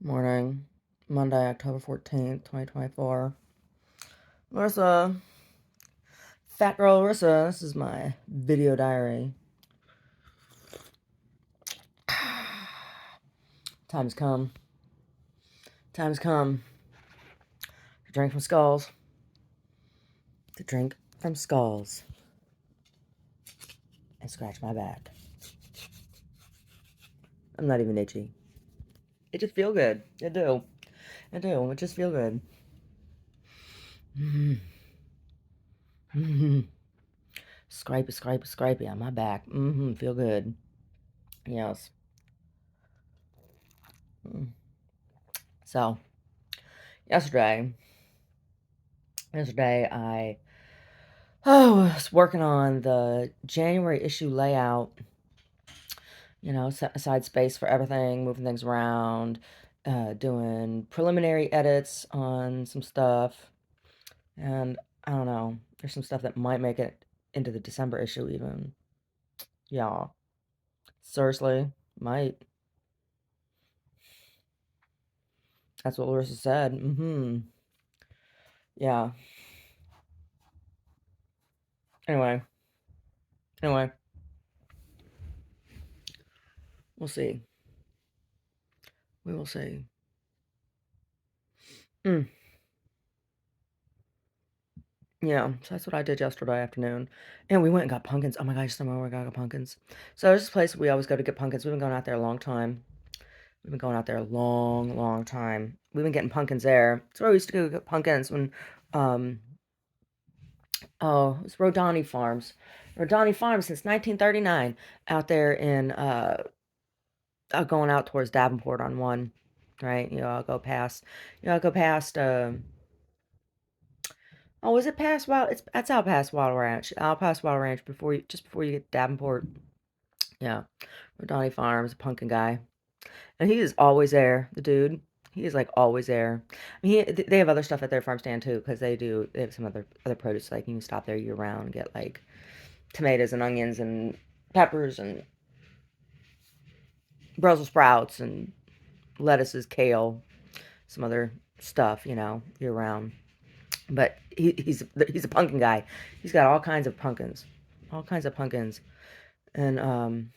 Morning, Monday, October 14th, 2024. Larissa, fat girl Larissa, this is my video diary. Time's come. Time's come to drink from skulls. To drink from skulls. And scratch my back. I'm not even itchy. It just feel good. It do. It do. It just feel good. Scrapey, scrapey, scrapey on my back. Feel good. Yes. So, yesterday I was working on the January issue layout, set aside space for everything, moving things around, doing preliminary edits on some stuff. And I don't know, there's some stuff that might make it into the December issue even. Yeah. Seriously, might. That's what Larissa said. Yeah. Anyway. We'll see. We will see. Mm. Yeah, so that's what I did yesterday afternoon. And we went and got pumpkins. Oh my gosh, somewhere we got pumpkins. So there's this place we always go to get pumpkins. We've been going out there a long time. We've been going out there a long, long time. We've been getting pumpkins there. It's where we used to go get pumpkins when, um, it's Rodani Farms. Rodani Farms since 1939 out there in, going out towards Davenport on one, right? I'll go past, oh, is it past Wild? That's out past Wild Ranch. Out past Wild Ranch just before you get Davenport. Yeah, Donnie Farms, pumpkin guy, and he is always there. The dude, he is like always there. I mean, they have other stuff at their farm stand too because they have some other produce. Like you can stop there year round and get like tomatoes and onions and peppers and Brussels sprouts and lettuces, kale, some other stuff, year round. But he's a pumpkin guy. He's got all kinds of pumpkins, and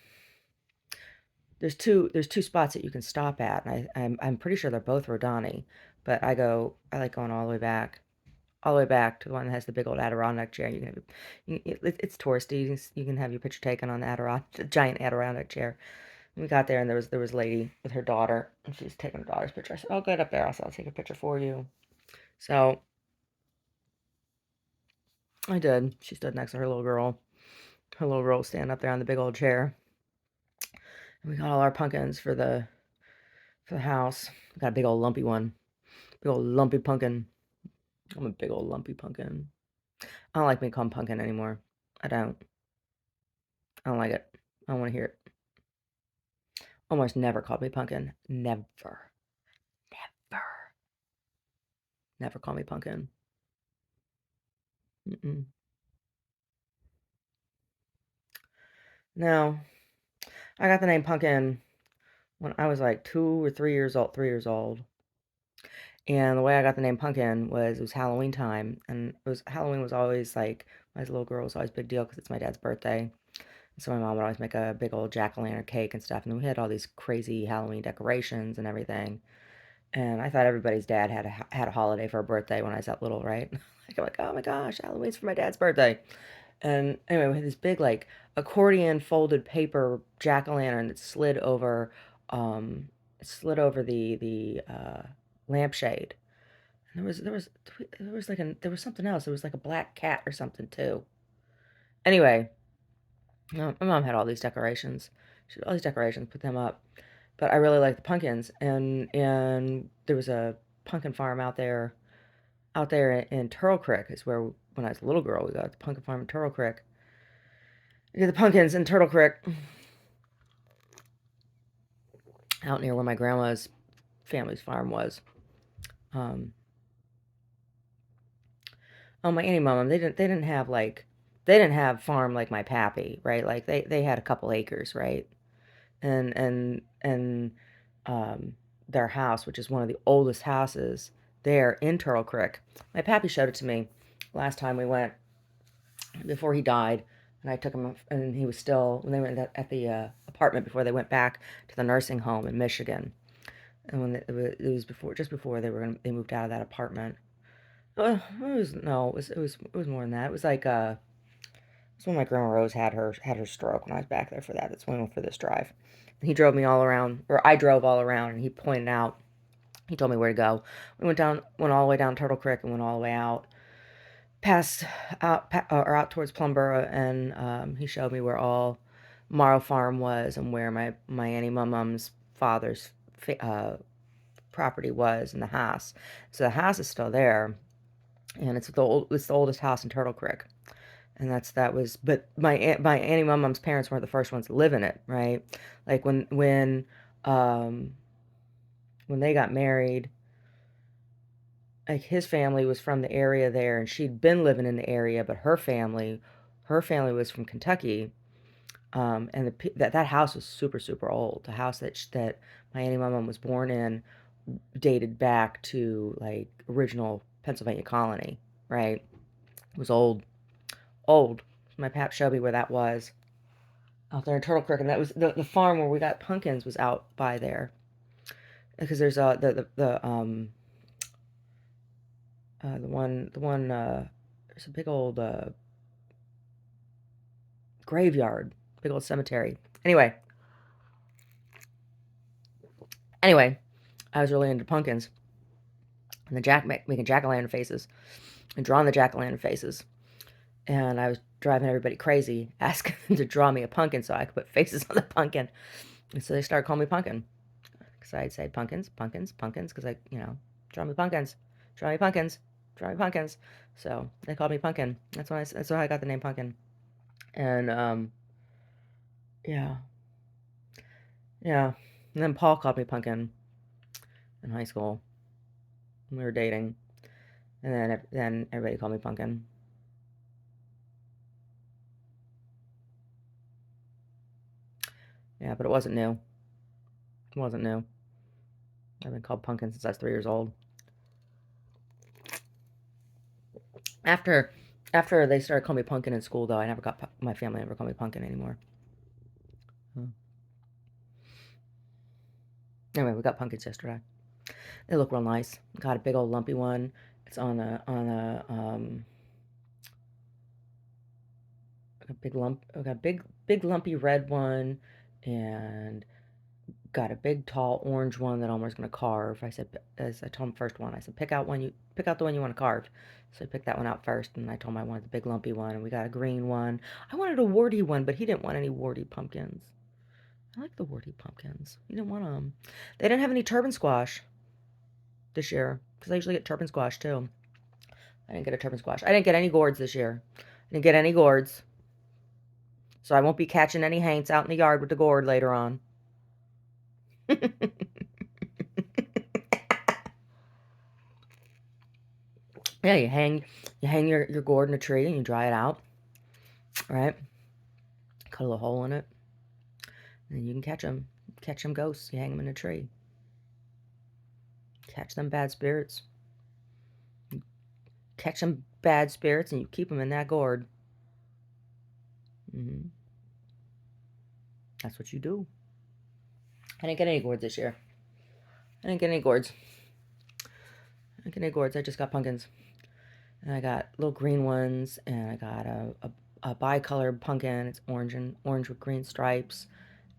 there's two spots that you can stop at, and I'm pretty sure they're both Rodani, but I like going all the way back to the one that has the big old Adirondack chair. It's touristy. You can have your picture taken on the giant Adirondack chair. And we got there, and there was a lady with her daughter, and she was taking her daughter's picture. I said, "Oh, get up there. I'll take a picture for you." So I did. She stood next to her little girl. Her little girl standing up there on the big old chair. And we got all our pumpkins for the house. We got a big old lumpy one. Big old lumpy pumpkin. I'm a big old lumpy pumpkin. I don't like being called pumpkin anymore. I don't. I don't like it. I don't want to hear it. Almost never called me pumpkin. Never. Never. Never call me pumpkin. Mm-mm. No. I got the name pumpkin when I was like 2 or 3 years old. 3 years old. And the way I got the name pumpkin was it was Halloween time, and Halloween was always like when I was a little girl, it was always a big deal because it's my dad's birthday. So my mom would always make a big old jack-o'-lantern cake and stuff, and we had all these crazy Halloween decorations and everything. And I thought everybody's dad had a holiday for a birthday when I was that little, right? Like I'm like, oh my gosh, Halloween's for my dad's birthday. And anyway, we had this big like accordion folded paper jack-o'-lantern that um, slid over the lampshade. And there was something else. There was like a black cat or something too. Anyway, my mom had all these decorations. She had all these decorations, put them up. But I really like the pumpkins, and there was a pumpkin farm out there in Turtle Creek. Is where when I was a little girl we got the pumpkin farm in Turtle Creek. We get the pumpkins in Turtle Creek, out near where my grandma's family's farm was. Um, oh my auntie mom, they didn't have farm like my pappy, right? Like they had a couple acres, right? And um their house, which is one of the oldest houses there in Turtle Creek. My pappy showed it to me last time we went before he died, and I took him, and he was still when they went at the apartment before they went back to the nursing home in Michigan, and when it was before, just before they moved out of that apartment. It was no, it was more than that. It was like it's when my grandma Rose had her stroke when I was back there for that. That's when we went for this drive. And he drove me all around, or I drove all around, and he pointed out. He told me where to go. We went all the way down Turtle Creek, and went all the way out past or out towards Plumboro, and he showed me where all Morrow Farm was and where my Auntie Mum's father's property was, and the house. So the house is still there, and it's the oldest house in Turtle Creek. And that was, but my Auntie Mum's parents weren't the first ones to live in it, right? Like um when they got married, like his family was from the area there, and she'd been living in the area, but her family was from Kentucky. And that house was super super old. The house that my Auntie Mum was born in dated back to like original Pennsylvania colony, right? It was old, old. My pap showed me where that was out there in Turtle Creek, and that was the farm where we got pumpkins was out by there because there's the one there's a big old graveyard, big old cemetery. Anyway, I was really into pumpkins and making jack-o'-lantern faces and drawing the jack-o'-lantern faces, and I was driving everybody crazy, asking them to draw me a pumpkin so I could put faces on the pumpkin. And so they started calling me Pumpkin because I'd say pumpkins, pumpkins, pumpkins because draw me pumpkins, draw me pumpkins, draw me pumpkins. So they called me Pumpkin. That's how I got the name Pumpkin. And yeah, yeah. And then Paul called me Pumpkin in high school when we were dating, and then everybody called me Pumpkin. Yeah, but it wasn't new. It wasn't new. I've been called Pumpkin since I was 3 years old. After after they started calling me Pumpkin in school, though, my family never called me Pumpkin anymore. Hmm. Anyway, we got pumpkins yesterday. They look real nice. Got a big old lumpy one. It's a big lump. I got a big lumpy red one, and got a big tall orange one that Elmer's gonna carve. As I told him first one, I said pick out the one you want to carve. So I picked that one out first, and I told him I wanted the big lumpy one, and we got a green one. I wanted a warty one, but he didn't want any warty pumpkins. I like the warty pumpkins. He didn't want them. They didn't have any turban squash this year because I usually get turban squash too. I didn't get a turban squash. I didn't get any gourds this year. I didn't get any gourds, so I won't be catching any haints out in the yard with the gourd later on. Yeah, you hang your gourd in a tree and you dry it out, right? Cut a little hole in it, and then you can catch them ghosts. You hang them in a tree. Catch them bad spirits. Catch them bad spirits, and you keep them in that gourd. Hmm. That's what you do. I didn't get any gourds this year. I didn't get any gourds. I just got pumpkins. And I got little green ones, and I got a bicolored pumpkin. It's orange with green stripes.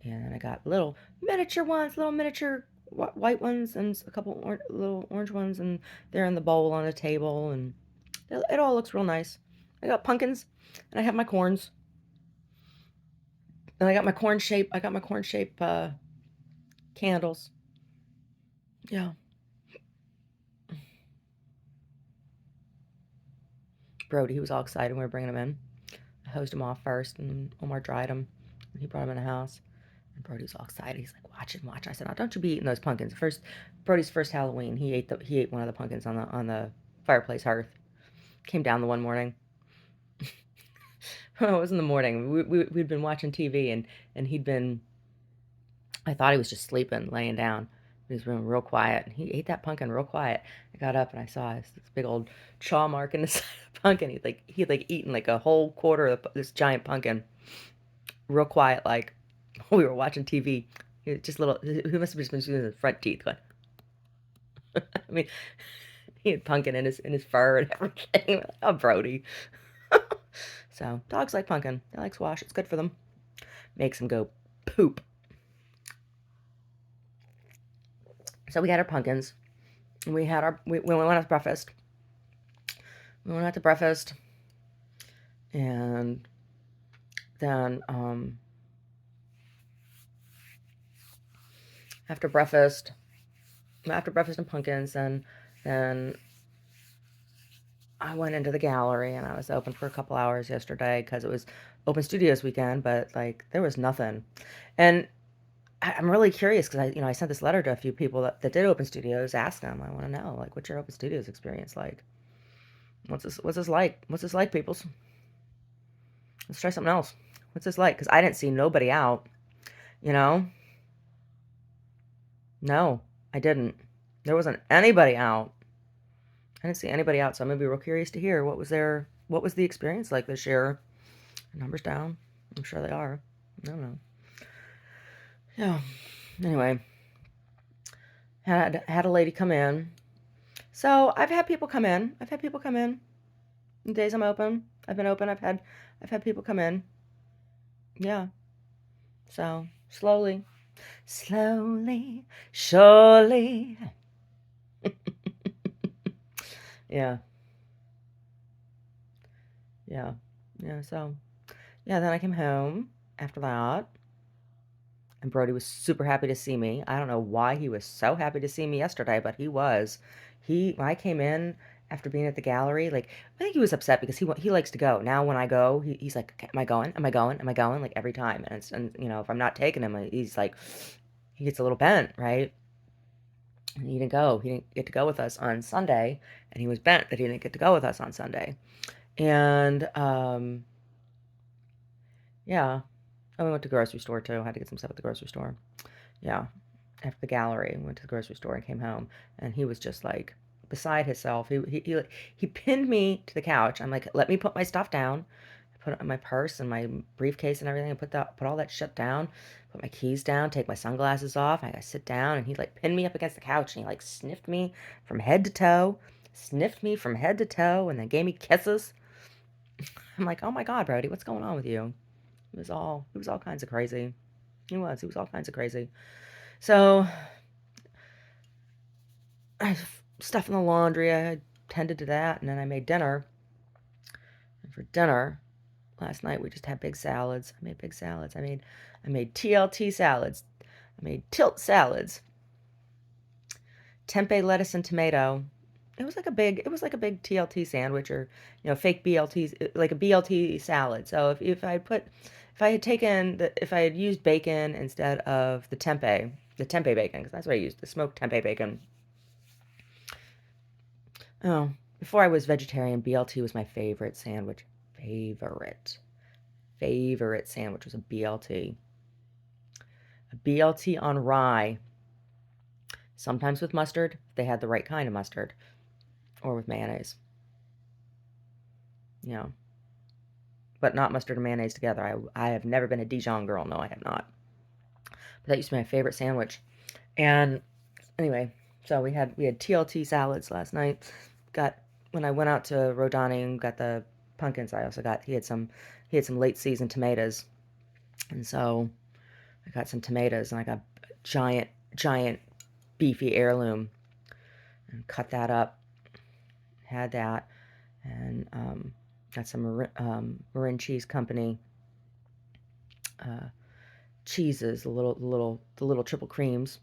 And I got little miniature ones, little miniature white ones, and a couple little orange ones, and they're in the bowl on the table, and it all looks real nice. I got pumpkins, and I have my corns, and I got my corn shape. Candles. Yeah, Brody, he was all excited when we were bringing them in. I hosed him off first, and Omar dried them, and he brought them in the house. And Brody was all excited. He's like, "Watch it, watch." I said, "Oh, don't you be eating those pumpkins." Brody's first Halloween, he ate one of the pumpkins on the fireplace hearth. Came down the one morning. Oh, it was in the morning. We'd been watching TV, and he'd been. I thought he was just sleeping, laying down, He was being real quiet. He ate that pumpkin real quiet. I got up and I saw this big old chaw mark in the side of the pumpkin. He'd eaten like a whole quarter of this giant pumpkin, real quiet, like we were watching TV. He was just little. He must have just been using his front teeth. Going, I mean, he had pumpkin in his fur and everything. Oh, Brody. So dogs like pumpkin. They like squash. It's good for them. Makes them go poop. So we had our pumpkins. We had we went out to breakfast. We went out to breakfast, and then after breakfast, and pumpkins, then I went into the gallery and I was open for a couple hours yesterday because it was open studios weekend, but like there was nothing. And I'm really curious because I sent this letter to a few people that did open studios, asking them, I want to know, like, what's your open studios experience like? What's this like? What's this like, peoples? Let's try something else. What's this like? Because I didn't see nobody out, you know? No, I didn't. There wasn't anybody out. I didn't see anybody out, so I'm gonna be real curious to hear what was the experience like this year. Numbers down. I'm sure they are. I don't know. Yeah. Anyway, had a lady come in. So I've had people come in. I've had people come in. The days I'm open, I've been open. I've had people come in. Yeah. So slowly, slowly, surely. Yeah. Yeah. Yeah. So yeah. Then I came home after that. And Brody was super happy to see me. I don't know why he was so happy to see me yesterday, but he was. When I came in after being at the gallery, like I think he was upset because he likes to go. Now when I go, he's like, "Okay, am I going? Am I going? Am I going?" Like every time, and if I'm not taking him, he's like, he gets a little bent, right? And he didn't go. He didn't get to go with us on Sunday, and he was bent that he didn't get to go with us on Sunday. And yeah, and we went to the grocery store too. I had to get some stuff at the grocery store. Yeah. After the gallery, went to the grocery store and came home, and he was just like beside himself. He pinned me to the couch. I'm like, let me put my stuff down. I put my purse and my briefcase and everything. I put all that shit down. Put my keys down. Take my sunglasses off. I gotta sit down, and he like pinned me up against the couch, and he like sniffed me from head to toe, and then gave me kisses. I'm like, oh my god, Brody, what's going on with you? It was all kinds of crazy. He was all kinds of crazy. So I stuff in the laundry. I tended to that, and then I made dinner. And for dinner last night, we just had big salads. I made big salads. I made TLT salads. I made tilt salads, tempeh lettuce and tomato. It was like a big TLT sandwich, or fake BLTs, like a BLT salad. So if I had used bacon instead of the tempeh bacon, because that's what I used, the smoked tempeh bacon. Oh, before I was vegetarian, BLT was my favorite sandwich. Favorite sandwich was a BLT. A BLT on rye. Sometimes with mustard, if they had the right kind of mustard, or with mayonnaise. You know, but not mustard and mayonnaise together. I have never been a Dijon girl. No, I have not. But that used to be my favorite sandwich. And anyway, so we had TLT salads last night. Got When I went out to Rodani and got the pumpkins, I also got he had some late season tomatoes. And so I got some tomatoes, and I got a giant beefy heirloom, and cut that up. Had that, and got some Marin Cheese Company uh, cheeses, the little triple creams.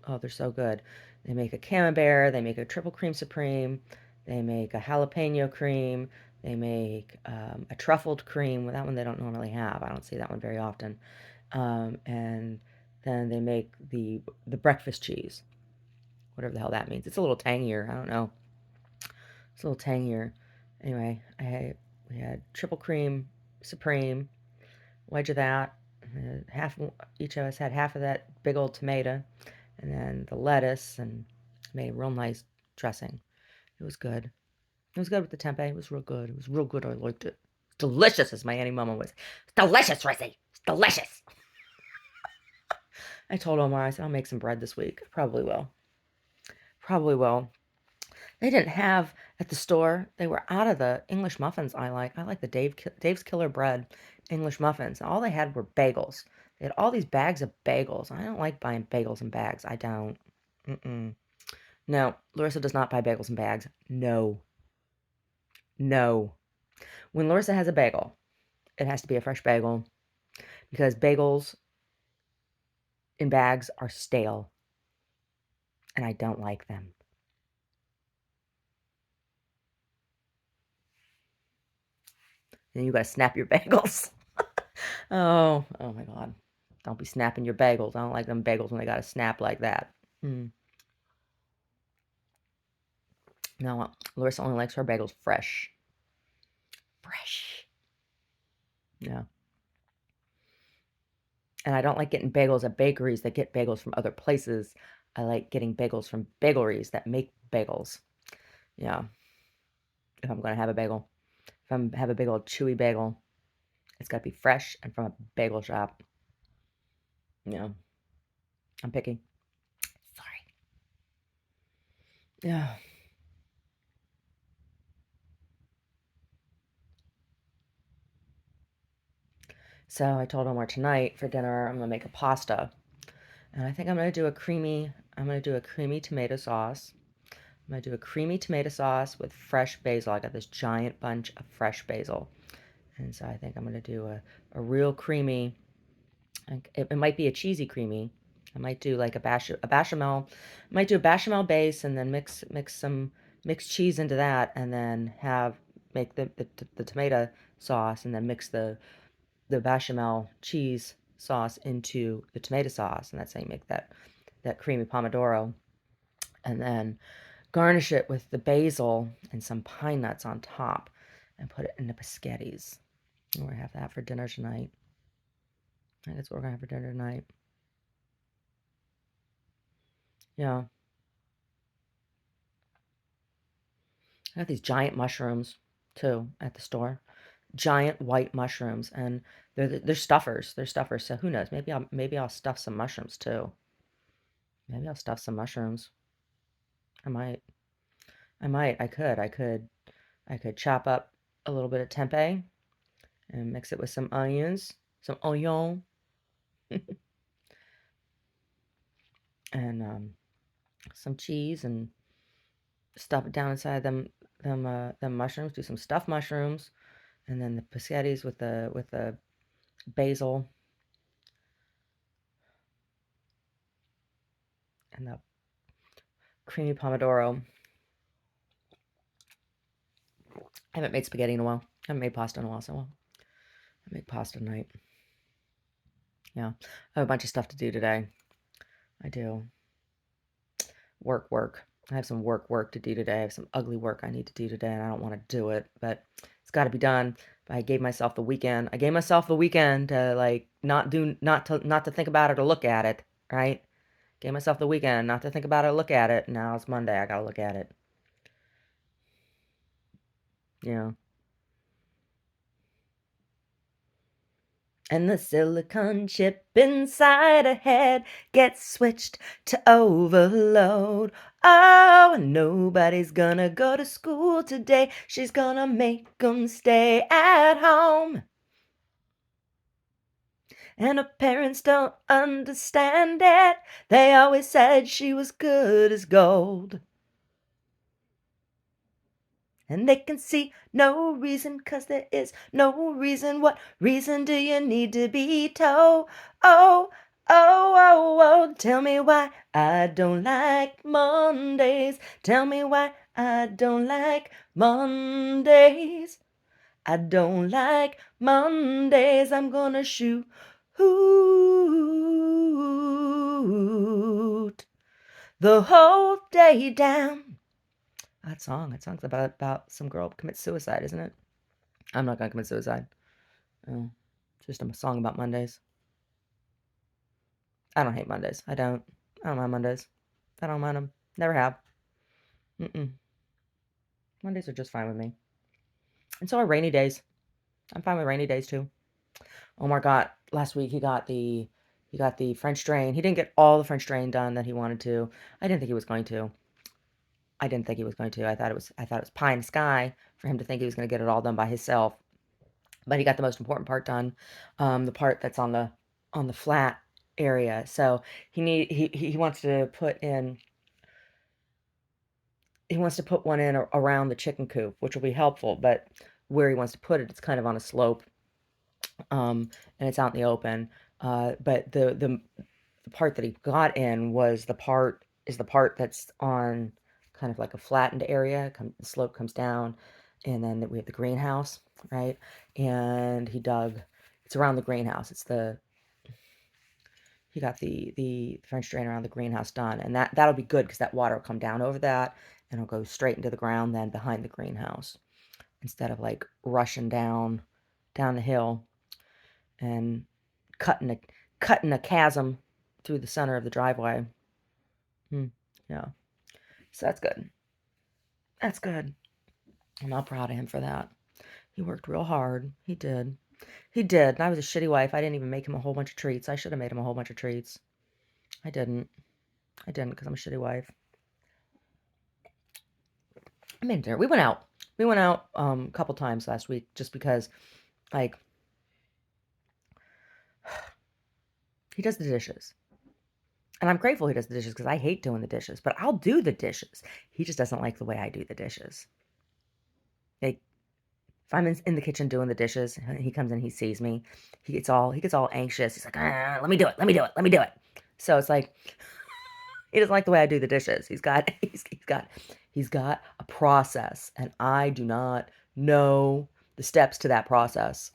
Oh, they're so good. They make a camembert, they make a triple cream supreme, they make a jalapeno cream, they make a truffled cream. Well, that one they don't normally have. I don't see that one very often. And then they make the breakfast cheese, whatever the hell that means. It's a little tangier. I don't know. It's a little tangier. Anyway, we had triple cream supreme, wedge of that. Half Each of us had half of that big old tomato, and then the lettuce, and made a real nice dressing. It was good. It was good with the tempeh. It was real good. It was real good. I liked it. Delicious, as my Auntie Mama was. Delicious, Rissy. It's delicious. I told Omar, I said, I'll make some bread this week. Probably will. Probably will. They didn't have at the store. They were out of the English muffins I like. I like the Dave's Killer Bread English muffins. All they had were bagels. They had all these bags of bagels. I don't like buying bagels in bags. I don't. Mm-mm. No, Larissa does not buy bagels in bags. No. No. When Larissa has a bagel, it has to be a fresh bagel because bagels in bags are stale and I don't like them. And you gotta snap your bagels. Oh my God. Don't be snapping your bagels. I don't like them bagels when they gotta snap like that. Mm. No, Larissa only likes her bagels fresh. Fresh. Yeah. And I don't like getting bagels at bakeries that get bagels from other places. I like getting bagels from bagelries that make bagels. Yeah. If I'm gonna have a bagel. If I'm have a big old chewy bagel, it's gotta be fresh and from a bagel shop. Yeah. I'm picky. Sorry. Yeah. So I told Omar tonight for dinner I'm gonna make a pasta. And I think I'm gonna do a creamy tomato sauce. I'm gonna do a creamy tomato sauce with fresh basil. I got this giant bunch of fresh basil. And so I think I'm gonna do a real creamy, it might be a cheesy creamy. I might do like a bechamel. I might do a bechamel base and then mix cheese into that and then make the tomato sauce and then mix the bechamel cheese sauce into the tomato sauce, and that's how you make that creamy pomodoro. And then garnish it with the basil and some pine nuts on top, and put it in the biscottis. We're gonna have that for dinner tonight. I think that's what we're gonna have for dinner tonight. Yeah, I got these giant mushrooms too at the store. Giant white mushrooms, and they're stuffers. They're stuffers. So who knows? Maybe I'll stuff some mushrooms too. Maybe I'll stuff some mushrooms. I might. I might. I could chop up a little bit of tempeh and mix it with some onions, some onion, and some cheese, and stuff it down inside them mushrooms. Do some stuffed mushrooms, and then the biscottis with the basil and the creamy pomodoro. I haven't made spaghetti in a while. I haven't made pasta in a while, so I'll make pasta tonight. Yeah, I have a bunch of stuff to do today. I do. Work. I have some work to do today. I have some ugly work I need to do today, and I don't want to do it, but it's got to be done. But I gave myself the weekend. I gave myself the weekend to like not to think about it or look at it, right? Gave myself the weekend not to think about it or look at it. Now it's Monday. I gotta look at it. Yeah. And the silicon chip inside her head gets switched to overload. Oh, and nobody's gonna go to school today. She's gonna make 'em stay at home. And her parents don't understand it. They always said she was good as gold. And they can see no reason, 'cause there is no reason. What reason do you need to be told? Oh, oh, tell me why I don't like Mondays. Tell me why I don't like Mondays. I don't like Mondays. I'm gonna shoot the whole day down. That song's about some girl commits suicide, isn't it? I'm not gonna commit suicide. Oh, it's just a song about Mondays. I don't hate Mondays. I don't. I don't mind Mondays. I don't mind them. Never have. Mm-mm. Mondays are just fine with me. And so are rainy days. I'm fine with rainy days too. Omar got last week. He got the French drain. He didn't get all the French drain done that he wanted to. I didn't think he was going to. I didn't think he was going to. I thought it was pie in the sky for him to think he was going to get it all done by himself. But he got the most important part done, the part that's on the flat area. So he wants to put in he wants to put one in around the chicken coop, which will be helpful. But where he wants to put it, it's kind of on a slope, and it's out in the open. But the part that he got in was the part that's on kind of like a flattened area. The slope comes down, and then we have the greenhouse, right? And it's around the greenhouse. He got the French drain around the greenhouse done, and that'll be good because that water will come down over that, and it'll go straight into the ground then behind the greenhouse instead of like rushing down the hill and cutting a chasm through the center of the driveway. Yeah. So that's good. That's good. I'm not proud of him for that. He worked real hard. He did. He did. And I was a shitty wife. I didn't even make him a whole bunch of treats. I should have made him a whole bunch of treats. I didn't. I didn't because I'm a shitty wife. I made him dinner. We went out. We went out a couple times last week just because, like, he does the dishes. And I'm grateful he does the dishes because I hate doing the dishes. But I'll do the dishes. He just doesn't like the way I do the dishes. Like, if I'm in the kitchen doing the dishes, he comes in, he sees me, he gets all anxious. He's like, let me do it, let me do it, let me do it. So it's like he doesn't like the way I do the dishes. He's got a process, and I do not know the steps to that process.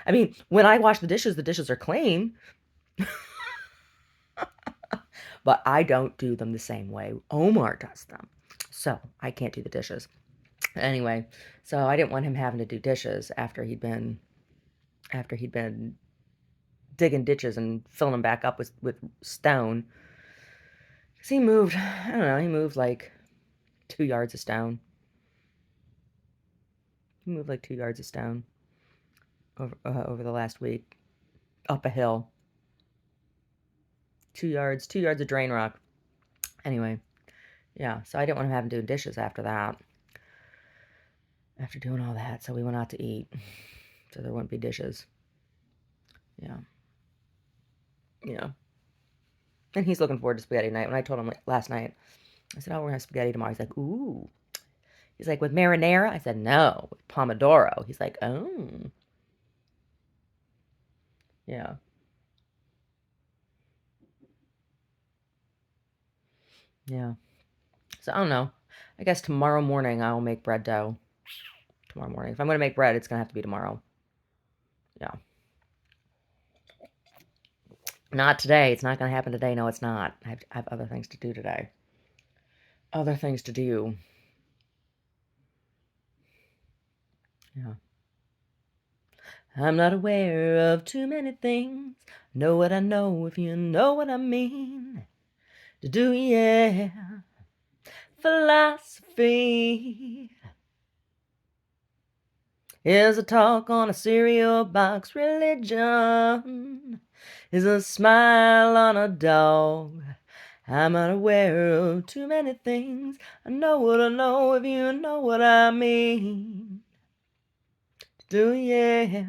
I mean, when I wash the dishes are clean, but I don't do them the same way Omar does them. So I can't do the dishes. Anyway, so I didn't want him having to do dishes after he'd been digging ditches and filling them back up with stone. Because he moved, I don't know, he moved like 2 yards of stone. He moved like 2 yards of stone over the last week, up a hill. 2 yards of drain rock. Anyway, yeah, so I didn't want him having to do dishes after that. After doing all that, so we went out to eat. So there wouldn't be dishes. Yeah. Yeah. And he's looking forward to spaghetti night. When I told him last night, I said, oh, we're going to have spaghetti tomorrow. He's like, ooh. He's like, with marinara? I said, no, with pomodoro. He's like, oh. Yeah. Yeah. So I don't know. I guess tomorrow morning I'll make bread dough. Tomorrow morning. If I'm going to make bread, it's going to have to be tomorrow. Yeah. Not today. It's not going to happen today. No, it's not. I have other things to do today. Other things to do. Yeah. I'm not aware of too many things. Know what I know if you know what I mean. To do, yeah. Philosophy is a talk on a cereal box. Religion is a smile on a dog. I'm unaware of too many things. I know what I know if you know what I mean. Do, yeah.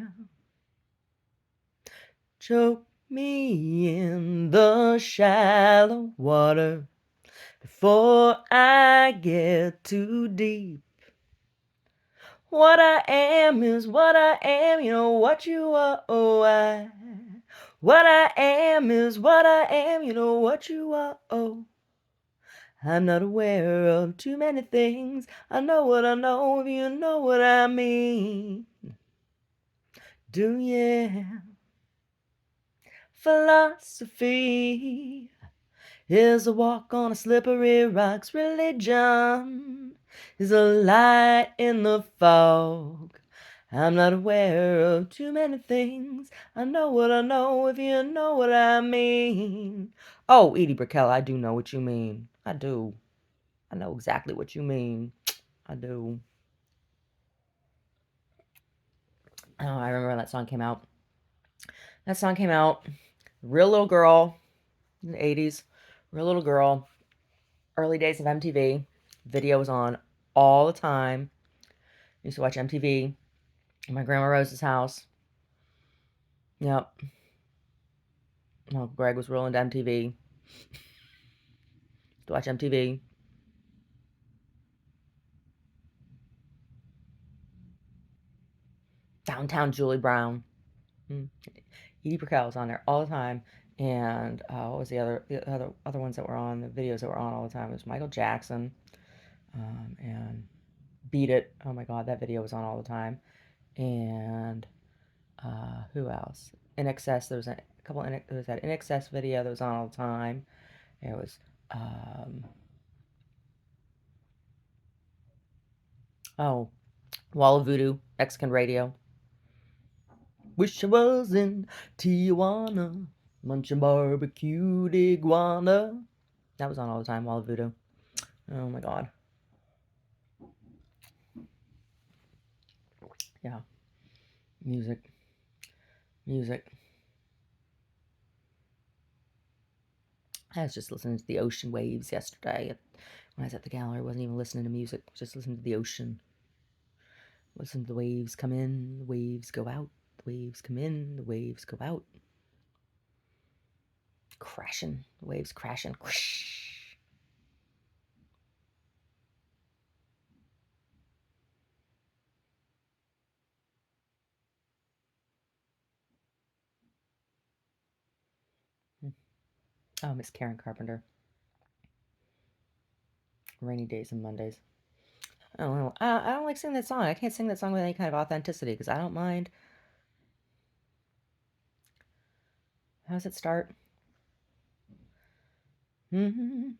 Choke me in the shallow water before I get too deep. What I am is what I am, you know what you are, oh I. What I am is what I am, you know what you are, oh. I'm not aware of too many things. I know what I know if you know what I mean. Do, yeah. Philosophy is a walk on a slippery rocks. Religion is a light in the fog. I'm not aware of too many things. I know what I know, if you know what I mean. Oh, Edie Brickell, I do know what you mean. I do. I know exactly what you mean. I do. Oh, I remember when that song came out. That song came out. Real little girl in the 80s. Real little girl. Early days of MTV. Video was on all the time. Used to watch MTV at my grandma Rose's house. Yep. Well, Greg was real into MTV. To watch MTV. Downtown Julie Brown. Mm. Edie Brickell was on there all the time. And what was the other ones that were on, the videos that were on all the time? It was Michael Jackson, and Beat It. Oh my God, that video was on all the time. And who else? In Excess. There was a couple. There was that In Excess video that was on all the time. It was um, oh, Wall of Voodoo, Mexican Radio. Wish I was in Tijuana, munching barbecued iguana. That was on all the time. Wall of Voodoo. Oh my God. Yeah. Music. Music. I was just listening to the ocean waves yesterday. When I was at the gallery, I wasn't even listening to music. Just listening to the ocean. Listen to the waves come in, the waves go out. The waves come in, the waves go out. Crashing. The waves crashing. Whoosh. Oh, Miss Karen Carpenter. Rainy Days and Mondays. I don't know. I don't like singing that song. I can't sing that song with any kind of authenticity because I don't mind. How does it start? I'm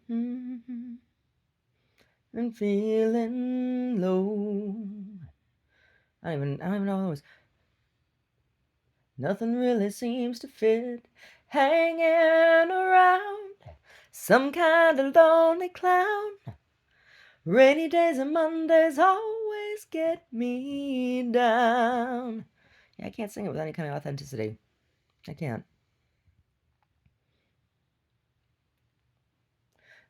feeling low. I don't even know what it was. Nothing really seems to fit. Hanging around some kind of lonely clown. Rainy days and Mondays always get me down. Yeah, I can't sing it with any kind of authenticity. I can't.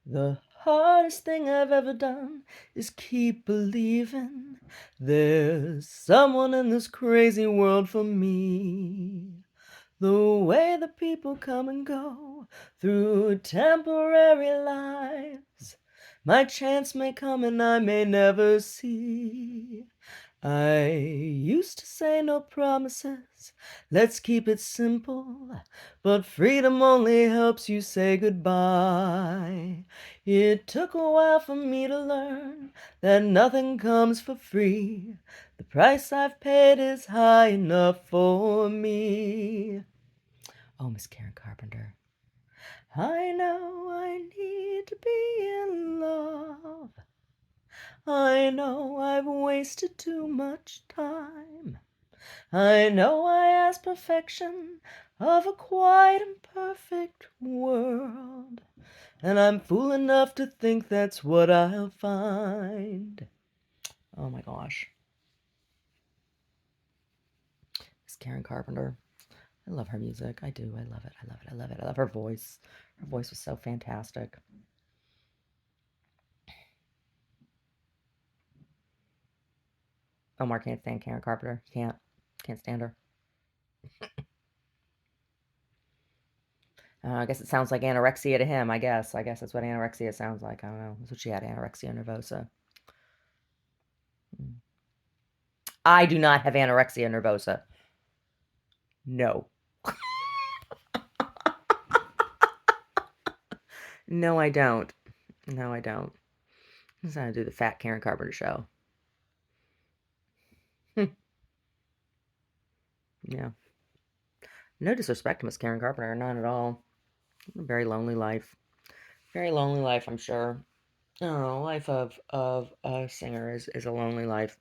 The hardest thing I've ever done is keep believing there's someone in this crazy world for me. The way the people come and go through temporary lives, my chance may come and I may never see. I used to say no promises, let's keep it simple, but freedom only helps you say goodbye. It took a while for me to learn that nothing comes for free. The price I've paid is high enough for me. Oh, Miss Karen Carpenter. I know I need to be in love. I know I've wasted too much time. I know I ask perfection of a quite imperfect world. And I'm fool enough to think that's what I'll find. Oh my gosh. Miss Karen Carpenter. I love her music. I do. I love it. I love it. I love it. I love her voice. Her voice was so fantastic. Omar can't stand Karen Carpenter. Can't stand her. I guess it sounds like anorexia to him, I guess. I guess that's what anorexia sounds like. I don't know. That's what she had, anorexia nervosa. Mm. I do not have anorexia nervosa. No. No, I don't. No, I don't. I'm just going to do the fat Karen Carpenter show. Yeah. No disrespect to Miss Karen Carpenter, none at all. A very lonely life. Very lonely life, I'm sure. I don't know, life of a singer is a lonely life.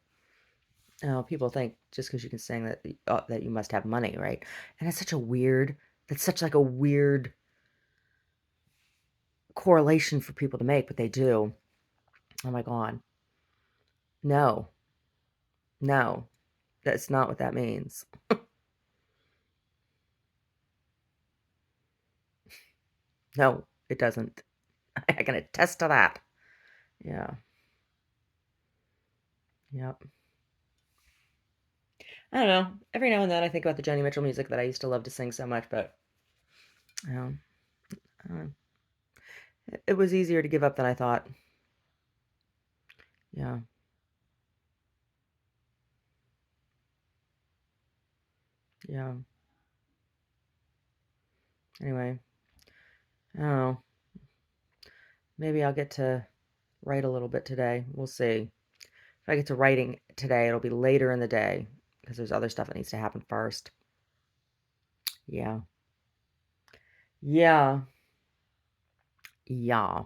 People think just because you can sing that you must have money, right? And it's such a weird that's such like a weird correlation for people to make, but they do. Oh my God. No, no, that's not what that means. No, it doesn't. I can attest to that. Yeah. Yep. I don't know. Every now and then I think about the Joni Mitchell music that I used to love to sing so much, but you know, uh, it was easier to give up than I thought. Yeah. Yeah. Anyway, I don't know. Maybe I'll get to write a little bit today. We'll see. If I get to writing today, it'll be later in the day because there's other stuff that needs to happen first. Yeah. Yeah. Yeah.